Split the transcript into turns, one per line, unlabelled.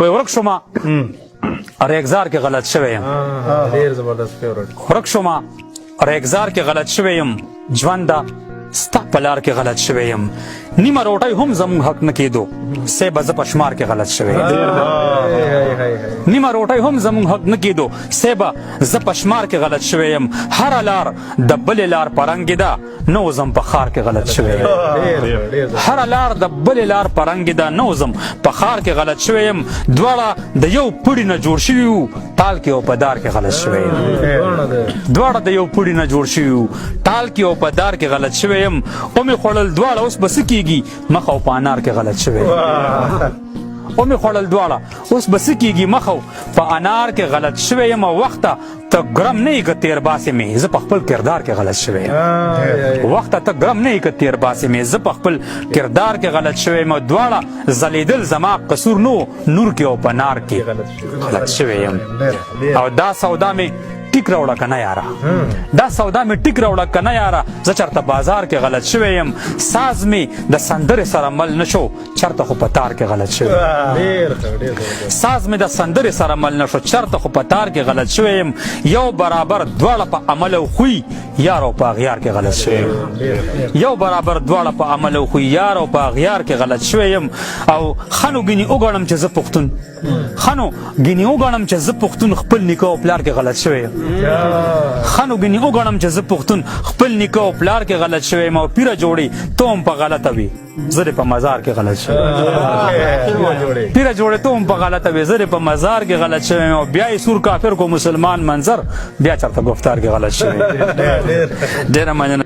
وای ورک شوما ریګزار کې غلط شوی یم
ډیر زبردست فیورټ
ورک شوما ریګزار کې غلط شوی یم ژونده ستا په لار کې غلط شوی یم نیمه روټۍ هم زموږ حق نه کېدو سیبه زه په شمار کې غلط شوی یم نیمه روټۍ هم زموږ حق نه کېدو سیبه زه په شمار کې غلط شوی یم هره لار د بلې لار په رنګ ده نه وزم په ښار کې غلط شوی یم هره لار د بلې لار په رنګ ده نه وزم په ښار کې غلط شوی یم دواړه د یو پوړي نه جوړ شوي وو ټال کې او په دار کې غلط شوی یم دواړه د یو پوړي نه جوړ شوي وو ټال کې او په دار کې غلط شوی یم ومې خوړل دواړه اوس به څه کېږي مخ او په انار کې غلط شوی یم ومې خوړل دواړه اوس به څه کېږي مخ او په انار کې غلط شوی یم او وخته ته ګرم نه یې که تیر باسې مې زه په خپل کردار کې غلط شوی یم وخته ته ګرم نه یې که تیر باسې مې زه په خپل کردار کې غلط شوی یم دواړه ځلېدل زما قصور نو نور کې او په نار کې غلط شوی یم او دا سودا مې ټیک راوړه که نه یاره دا سودا مې ټیک راوړه که نه یاره زه چېرته بازار کې غلط شوی یم ساز مې د سندرې سره مل نه شو چېرته خو په تار کې غلط شوی ساز مې د سندرې سره مل نه شو چېرته خو په تار کې غلط شوی یم یو برابر دواړه په عمل او خوی یار او په اغیار کې غلط شوی یم یو برابر دواړه په عمل او خوی یار او په اغیار کې غلط شوی یم او ښه نو ګینې وګڼم چې زه پښتون ښه نو ګینې وګڼم چې زه پښتون خپل نیکه او پلار کې غلط شوی یم ښه نو ګینې وګڼم چې زه پښتون خپل نیکه او پلار کې غلط شوی یم او پیره جوړې ته هم په غلطه وي زه دې په مزار کې غلط شوی پیره جوړې ته هم په غلطه وي زه دې په مزار کې غلط شوی یم او بیا یې سور کافر کو مسلمان منظر بیا چېرته گفتار کې غلط شوی ډېره مننه